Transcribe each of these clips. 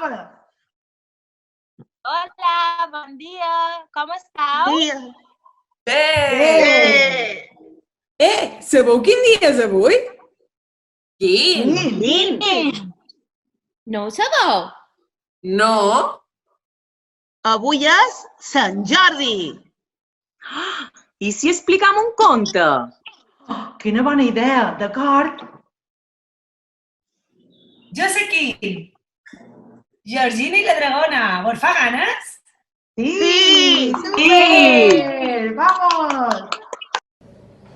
Hola, bon dia. Com estàu? Bé! Sabeu quin dia és avui? Quin? No ho sabeu? No. Avui és Sant Jordi. I si explicam un conte? Quina bona idea, d'acord? Jo sé quin. Georgina i la dragona. Vos fa ganes? Sí! Sí! Vamos!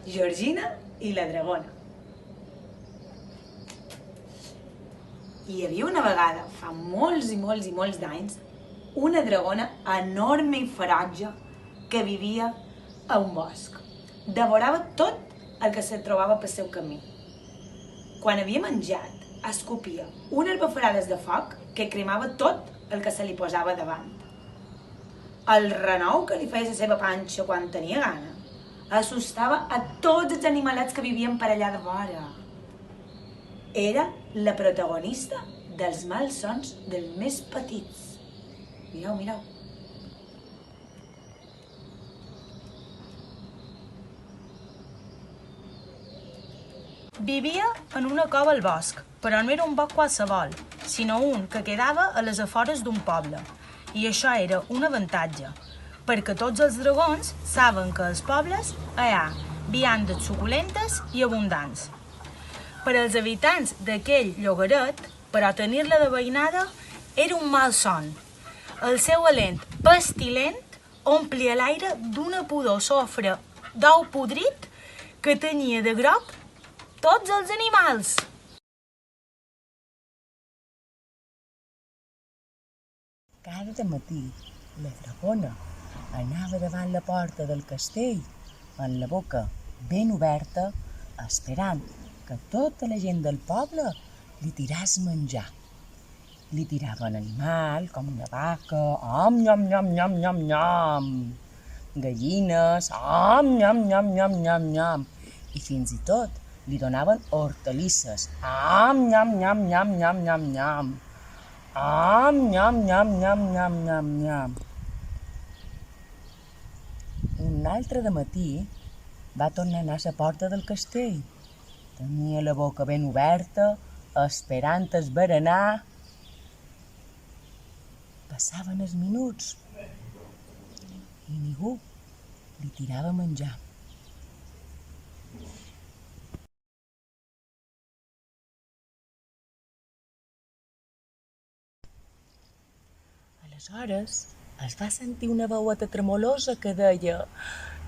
Georgina i la dragona. Hi havia una vegada, fa molts i molts i molts d'anys, una dragona enorme i ferotge que vivia a un bosc. Devorava tot el que se trobava pel seu camí. Quan havia menjat, escopia unes bafarades de foc que cremava tot el que se li posava davant. El renou que li feia la seva panxa quan tenia gana assustava a tots els animalets que vivien per allà de vora. Era la protagonista dels malsons dels més petits. Mireu, mireu. Vivia en una cova al bosc, però no era un bosc qualsevol, sinó un que quedava a les afores d'un poble. I això era un avantatge, perquè tots els dragons saben que als pobles hi ha viandes suculentes i abundants. Per als habitants d'aquell llogaret, però tenir-la de veïnada era un mal son. El seu alent pestilent omplia l'aire d'una pudor sofre d'ou podrit que tenia de groc tots els animals. Cada matí, la dragona anava davant la porta del castell amb la boca ben oberta, esperant que tota la gent del poble li tiràs menjar. Li tiraven animal, com una vaca, nyam, nyam, nyam, nyam, nyam, gallines, nyam, nyam, nyam, nyam, nyam, i fins i tot li donaven hortalisses, nyam, nyam, nyam, nyam, nyam, nyam, nyam, nyam, nyam, nyam, nyam, nyam. Un altre dematí va tornar a anar a la porta del castell. Tenia la boca ben oberta, esperant el berenar. Passaven els minuts i ningú li tirava menjar. Aleshores es va sentir una veueta tremolosa que deia: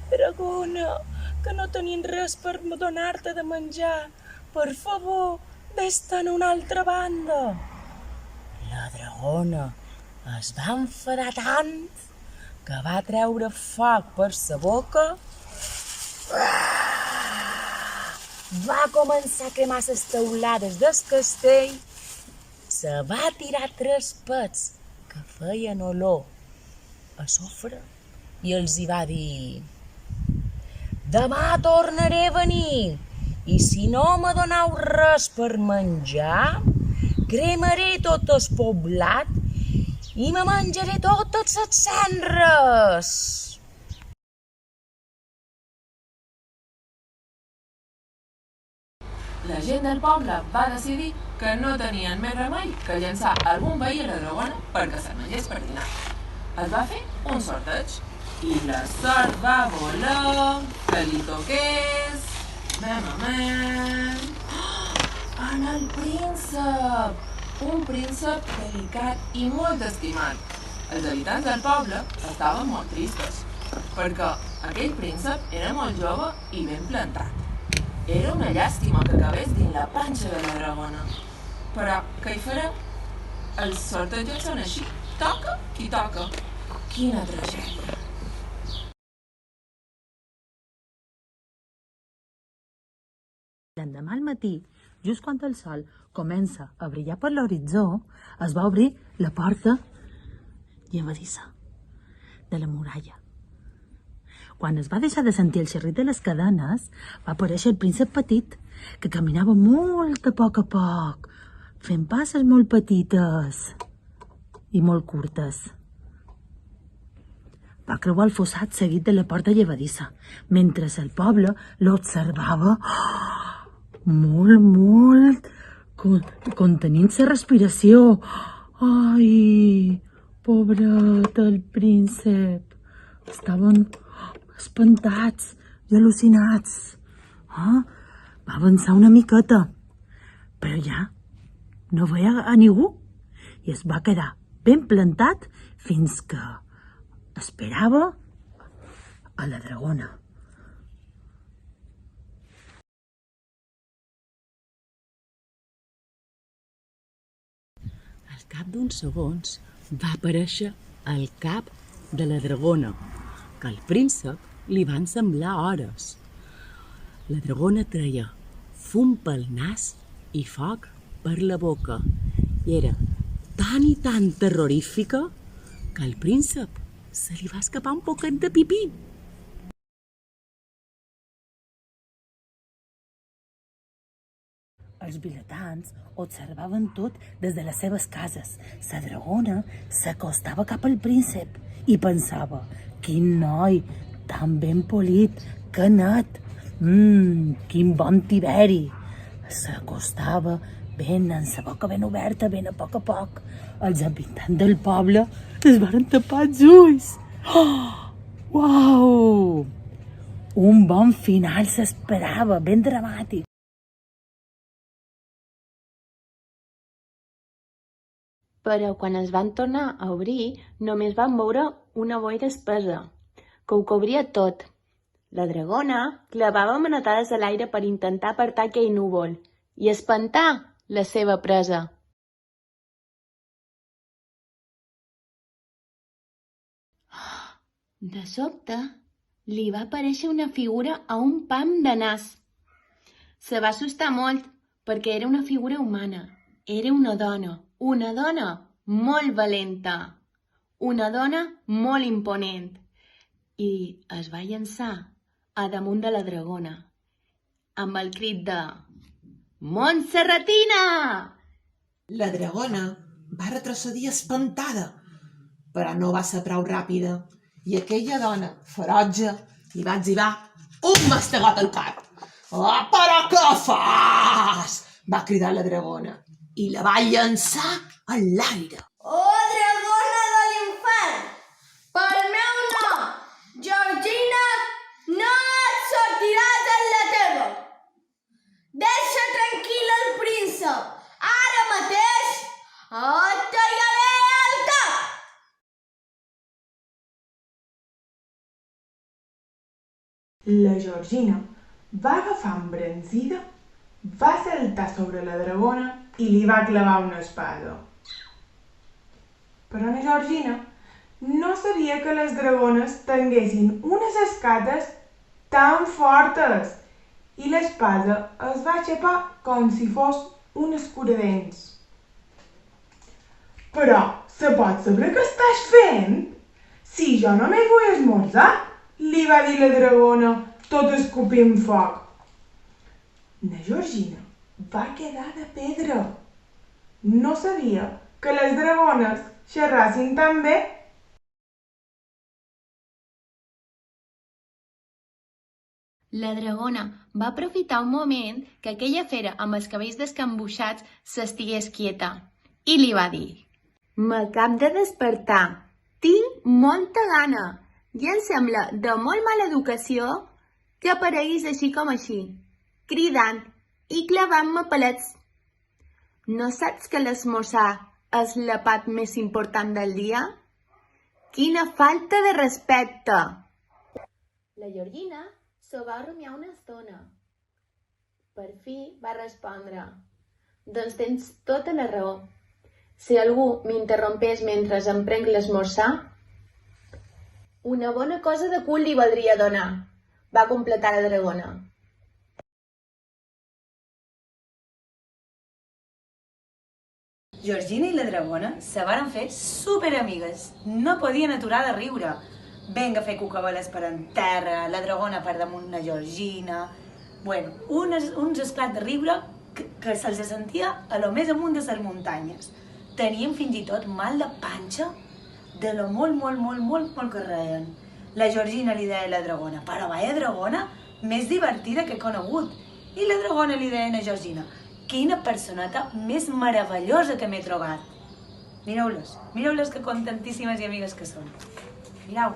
«Dragona, que no tenien res per donar-te de menjar. Per favor, vés-te'n a una altra banda». La dragona es va enfadar tant que va treure foc per sa boca, va començar a cremar les teulades del castell, se va tirar 3 pets que feien olor a sofre i els hi va dir: «Demà tornaré a venir i si no me doneu res per menjar, cremaré tot el poblat i me menjaré totes les cendres». La gent del poble va decidir que no tenien més remei que llançar algun veí a la dragona perquè se'l mengés per dinar. Es va fer un sorteig i la sort va volar que li toqués en el príncep, un príncep delicat i molt estimat. Els habitants del poble estaven molt tristos perquè aquell príncep era molt jove i ben plantat. Era una llàstima que acabés dins la panxa de la dragona. Però què hi farà? Els sortejos són així. Toca qui toca. Quina tragèdia. L'endemà al matí, just quan el sol comença a brillar per l'horitzó, es va obrir la porta llevadissa de la muralla. Quan es va deixar de sentir el xerrit de les cadenes, va aparèixer el príncep petit, que caminava molt a poc, fent passes molt petites. i molt curtes. Va creuar el fossat seguit de la porta llevadissa, mentre el poble l'observava molt, contenint la respiració. Ai, pobret el príncep. Estaven espantats i al·lucinats. Va avançar una miqueta, però ja no veia a ningú i es va quedar ben plantat fins que esperava a la dragona. Al cap d'uns segons va aparèixer el cap de la dragona, que al príncep li van semblar hores. La dragona treia fum pel nas i foc per la boca. I era tan i tan terrorífica que al príncep se li va escapar un poquet de pipí. Els vilatans observaven tot des de les seves cases. La dragona s'acostava cap al príncep i pensava: quin noi tan ben polit, que net, quin bon tiberi. S'acostava ben, amb la boca ben oberta, ben a poc. Els habitants del poble es varen tapar els ulls. Uau! Un bon final s'esperava, ben dramàtic. Però quan es van tornar a obrir, només van veure una boira espessa, que ho cobria tot. La dragona clavava manetades a l'aire per intentar apartar aquell núvol i espantar la seva presa. De sobte, li va aparèixer una figura a un pam de nas. Se va assustar molt perquè era una figura humana. Era una dona molt valenta, una dona molt imponent. I es va llançar a damunt de la dragona amb el crit de «Montserratina!». La dragona va retrocedir espantada, però no va ser prou ràpida i aquella dona ferotge li va etzibar un mastegot al cap. «Oh, però què fas?», va cridar la dragona i la va llançar a l'aire. «Oh, dragona de l'infern! Pel meu nom, Georgina, no et sortiràs en la teva! Deixa tranquil el príncep! Ara mateix et tallaré el cap!». La Georgina va agafar embranzida, va saltar sobre la dragona i li va clavar una espada. Però la Georgina no sabia que les dragones tinguessin unes escates tan fortes i l'espada es va aixafar com si fos un escuradents. «Però se pot saber què estàs fent? Si jo només vull esmorzar», li va dir la dragona, tot escopint foc. La Georgina va quedar de pedra. No sabia que les dragones xerrassin tan bé. La dragona va aprofitar un moment que aquella fera amb els cabells descambuixats s'estigués quieta i li va dir: «M'acab de despertar, tinc molta gana i em sembla de molt mala educació que apareguis així com així, cridant i clavant-me palets. No saps que l'esmorzar és l'àpat més important del dia? Quina falta de respecte!». La Georgina s'ho va rumiar una estona. Per fi va respondre: «Doncs tens tota la raó. Si algú m'interrompés mentre em prenc l'esmorzar, una bona cosa de cul li valdria donar», va completar la dragona. Georgina i la dragona se varen fer superamigues. No podien aturar de riure. Venga a fer cucaveles per en terra, la dragona per damunt la Georgina. Bueno, uns esclats de riure que se'ls sentia a lo més amunt de les muntanyes. tenien fins i tot mal de panxa de lo molt que reien. La Georgina li deia a la Dragona, però vaya Dragona més divertida que he conegut. I la Dragona li deia a la Georgina, quina personeta més meravellosa que m'he trobat. Mireu-les que contentíssimes i amigues que són. Mireu.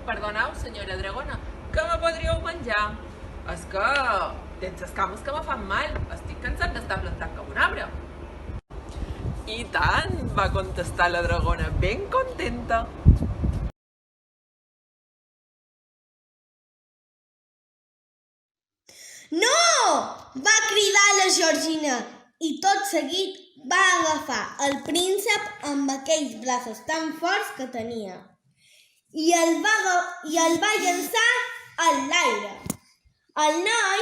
Perdoneu, senyora Dragona, que me podríeu menjar? És que tens les cames que me fan mal. Estic cansat d'estar plantat com un arbre. I tant, va contestar la Dragona, ben contenta. No! Va cridar la Georgina i tot seguit va agafar el príncep amb aquells braços tan forts que tenia i el va llançar a l'aire. El noi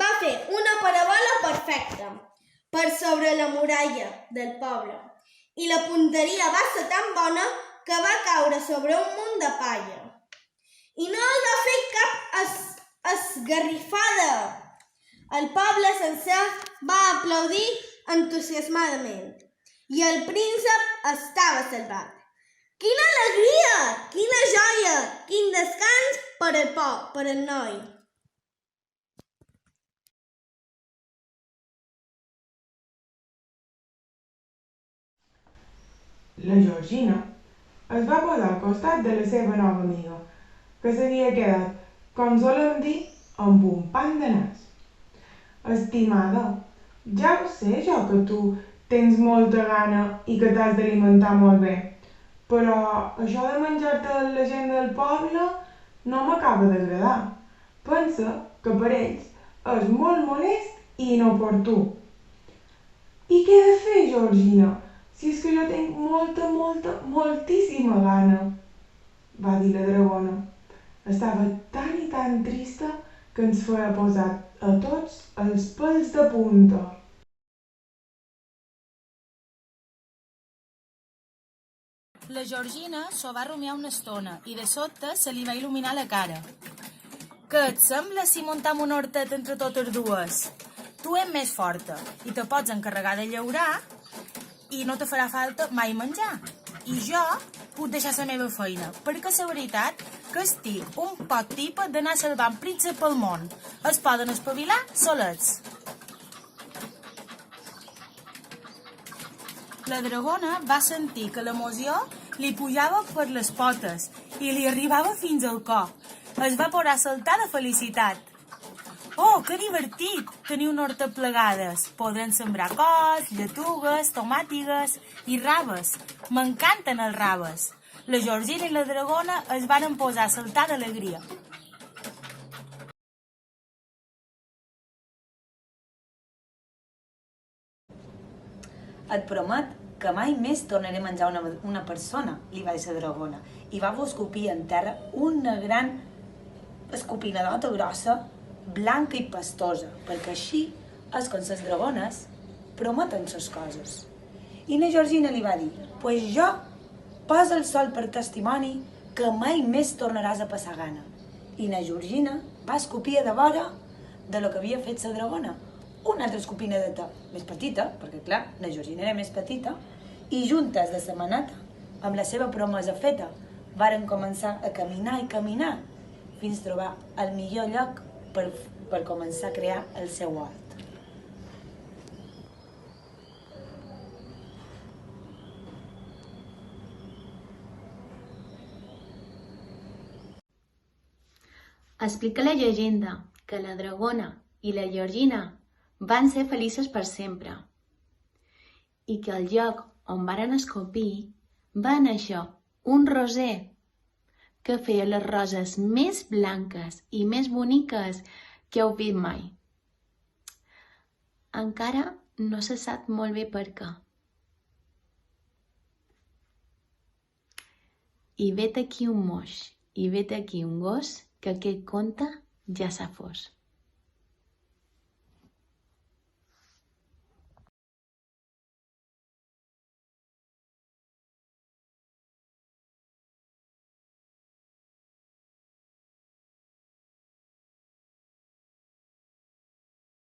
va fer una parabola perfecta per sobre la muralla del poble i la punteria va ser tan bona que va caure sobre un munt de palla. I no el va fer cap esgarrifada. El poble sencer va aplaudir entusiasmadament i el príncep estava salvat. Quina alegria! Quina joia! Quin descans per al noi! La Georgina es va posar al costat de la seva nova amiga, que s'havia quedat, com solem dir, amb un pam de nas. Estimada, ja ho sé jo que tu tens molta gana i que t'has d'alimentar molt bé, però això de menjar-te la gent del poble no m'acaba d'agradar. Pensa que per ells és molt molest i inoportú. I què he de fer, Georgina? Si és que jo tinc moltíssima gana, va dir la Dragona. Estava tan i tan trista que ens feia posar a tots els pèls de punta. La Georgina s'ho va rumiar una estona i de sobte se li va il·luminar la cara. Què et sembla si muntem un hortet entre totes dues? Tu ets més forta i te pots encarregar de llaurar i no te farà falta mai menjar. I jo puc deixar la meva feina, perquè la veritat que estic un poc tipa d'anar salvant príncep pel món. Es poden espavilar solets. La Dragona va sentir que l'emoció li pujava per les potes i li arribava fins al cor. Es va posar a saltar de felicitat. Oh, que divertit! Tenir un hortet plegades. Podrem sembrar cols, lletugues, tomàtigues i raves. M'encanten els raves. La Georgina i la Dragona es van posar a saltar d'alegria. Et promet que mai més tornaré a menjar una persona, li va dir la Dragona, i va escopir en terra una gran escopinadota grossa, blanca i pastosa, perquè així és com les dragones prometen les coses. I la Georgina li va dir, pues jo posa el sol per testimoni que mai més tornaràs a passar gana. I la Georgina va escopir de vora de lo que havia fet la Dragona. Una altra escopinadeta més petita, perquè clar, la Georgina era més petita, i juntes de la maneta, amb la seva promesa feta, varen començar a caminar i caminar fins a trobar el millor lloc per començar a crear el seu hort. Explica la llegenda que la Dragona i la Georgina van ser felices per sempre i que al lloc on varen escopir va néixer un roser que feia les roses més blanques i més boniques que heu vist mai. Encara no se sap molt bé per què. I vet aquí un moix, i vet aquí un gos, que aquest conte ja s'ha fos.